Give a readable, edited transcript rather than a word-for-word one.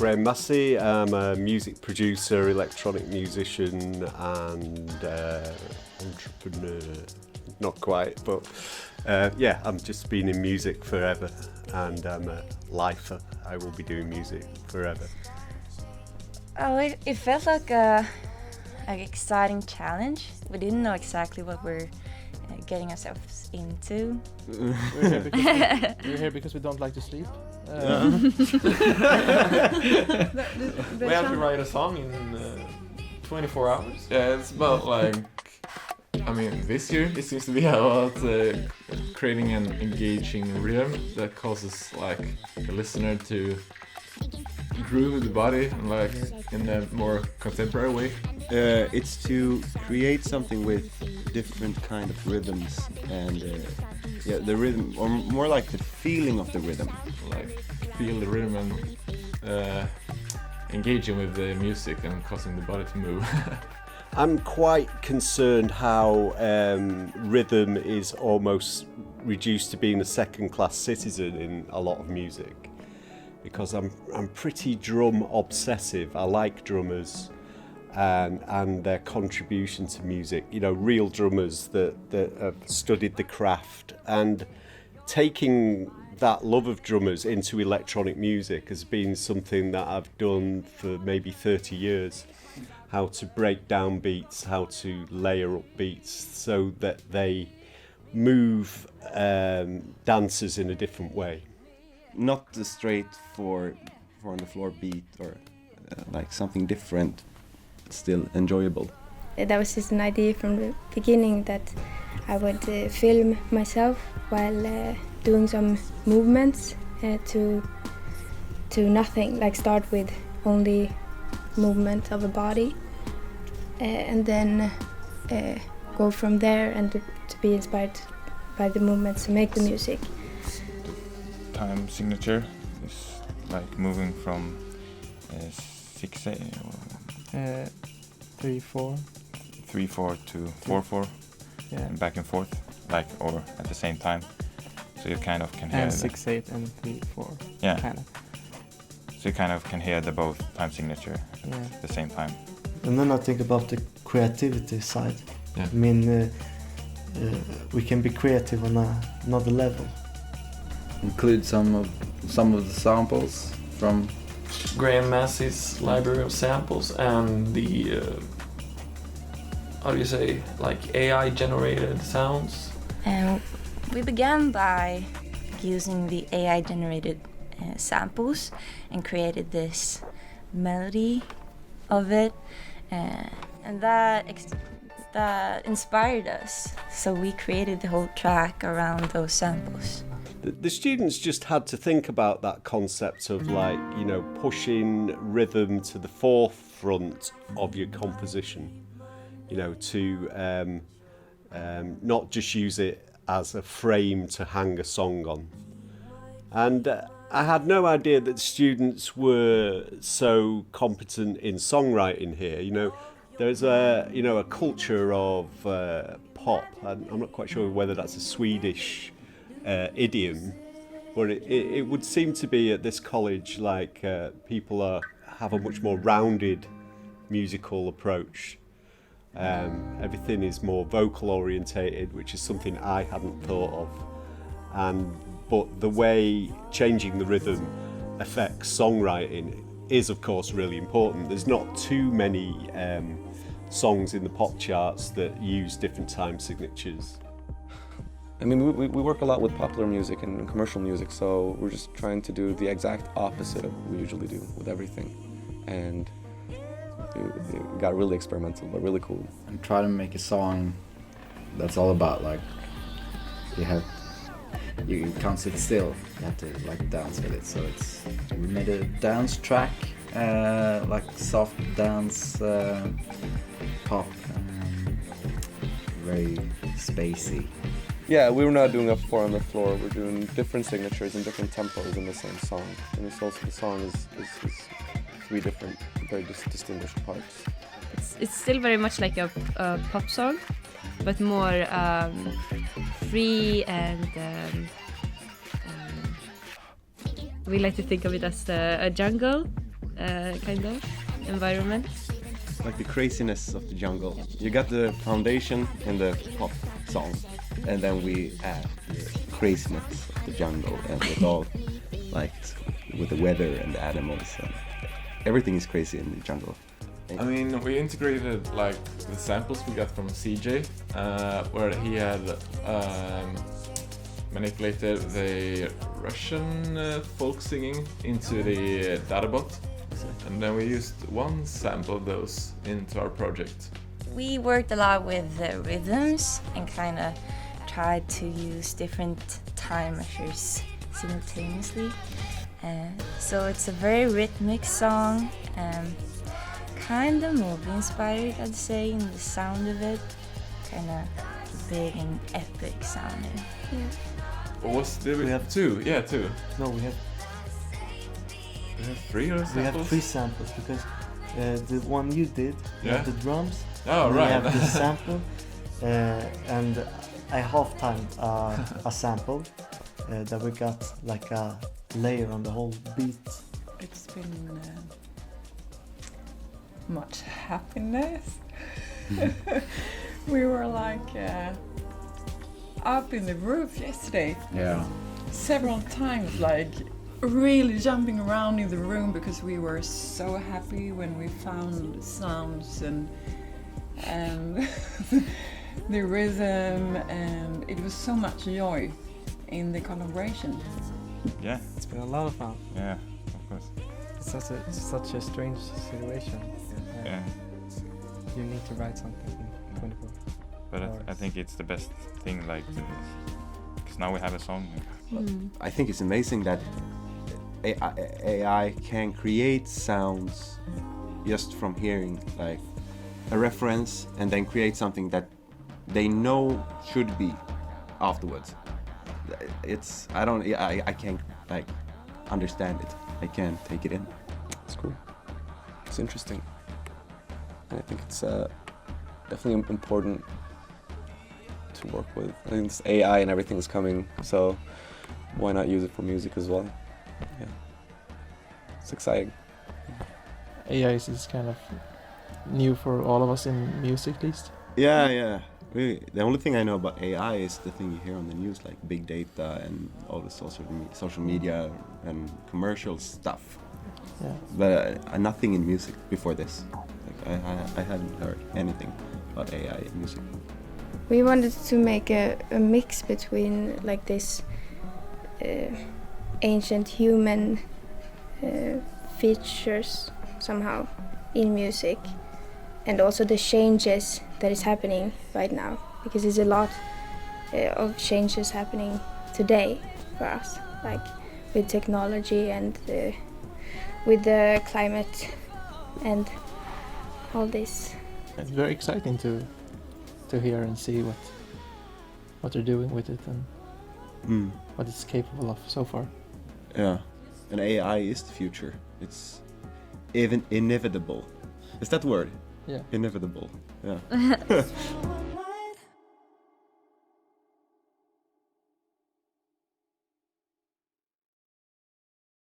Graham Massey. I'm a music producer, electronic musician and entrepreneur. Not quite, but yeah, I've just been in music forever and I'm a lifer. I will be doing music forever. Oh, it felt like an exciting challenge. We didn't know exactly what we're getting ourselves into. We're here because we don't like to sleep. We have to write a song in 24 hours. Yeah, it's about like, I mean, this year it seems to be about creating an engaging rhythm that causes like the listener to groove with the body and like in a more contemporary way. It's to create something with different kind of rhythms and yeah, the rhythm, or more like the feeling of the rhythm. Like feel the rhythm and engaging with the music and causing the body to move. I'm quite concerned how rhythm is almost reduced to being a second-class citizen in a lot of music, because I'm pretty drum obsessive. I like drummers and their contribution to music. You know, real drummers that have studied the craft, and taking that love of drummers into electronic music has been something that I've done for maybe 30 years. How to break down beats, how to layer up beats so that they move dancers in a different way. Not the straight four on the floor beat, or like something different, still enjoyable. That was just an idea from the beginning that I would film myself while doing some movements to nothing, like start with only movement of a body and then go from there and to be inspired by the movements to make the music. Time signature is like moving from 6/8 3/4. 3/4 to 4/4, Yeah. and back and forth, like, or at the same time. So you kind of can hear And 6/8 and 3/4. Yeah. Kind of. So you kind of can hear the both time signature Yeah. at the same time. And then I think about the creativity side. Yeah. I mean, we can be creative on another level. Include some of the samples from Graham Massey's library of samples and the how do you say, like AI generated sounds. We began by using the AI generated samples and created this melody of it, and that inspired us, so we created the whole track around those samples. The students just had to think about that concept of, like, you know, pushing rhythm to the forefront of your composition, you know, to not just use it as a frame to hang a song on. And I had no idea that students were so competent in songwriting here. You know, there's a culture of pop, and I'm not quite sure whether that's a Swedish idiom, but it would seem to be at this college like people have a much more rounded musical approach. Everything is more vocal orientated, which is something I hadn't thought of. But the way changing the rhythm affects songwriting is, of course, really important. There's not too many songs in the pop charts that use different time signatures. I mean, we work a lot with popular music and commercial music, so we're just trying to do the exact opposite of what we usually do with everything. And it got really experimental, but really cool. and try to make a song that's all about like you can't sit still. You have to like dance with it. So we made a dance track, like soft dance, pop, very spacey. Yeah, we were not doing a 4 on the floor. We're doing different signatures and different tempos in the same song. And it's also, the song is 3 different, very distinguished parts. It's still very much like a pop song, but more free, and we like to think of it as a jungle kind of environment. Like the craziness of the jungle. You got the foundation in the pop song, and then we add the craziness of the jungle, and with all, like, with the weather and the animals, and everything is crazy in the jungle. I mean, we integrated like the samples we got from CJ, where he had manipulated the Russian folk singing into the databot, and then we used one sample of those into our project. We worked a lot with the rhythms and kind of tried to use different time measures simultaneously. So it's a very rhythmic song, kind of movie inspired, I'd say, in the sound of it. Kind of big and epic sounding. Or we have two? Yeah, two. No, we have 3 or samples? We have 3 samples because the one you did, you have the drums. Oh, and right. We have the sample, and I half-timed a sample that we got like a layer on the whole beat. It's been much happiness. We were like up in the roof yesterday. Yeah. Several times, like really jumping around in the room because we were so happy when we found sounds and the rhythm, and it was so much joy in the collaboration. Yeah. It's been a lot of fun. Yeah, of course. It's such a strange situation. Yeah. You need to write something in 24 But hours. I think it's the best thing, like, because now we have a song. I think it's amazing that AI can create sounds just from hearing like a reference and then create something that they know should be afterwards. It's I can't like understand it. I can't take it in. It's cool. It's interesting. And I think it's definitely important to work with. I think it's AI and everything's coming, so why not use it for music as well? Yeah. It's exciting. AI is kind of new for all of us in music, at least. Yeah. Really, the only thing I know about AI is the thing you hear on the news, like big data and all the social media and commercial stuff. Yeah. But nothing in music before this. Like I hadn't heard anything about AI in music. We wanted to make a mix between like this ancient human features somehow in music, and also the changes that is happening right now, because there's a lot of changes happening today for us, like with technology and with the climate and all this. It's very exciting to hear and see what they're doing with it and what it's capable of so far. Yeah, and AI is the future. It's even inevitable. Is that word? Yeah. Inevitable. Yeah.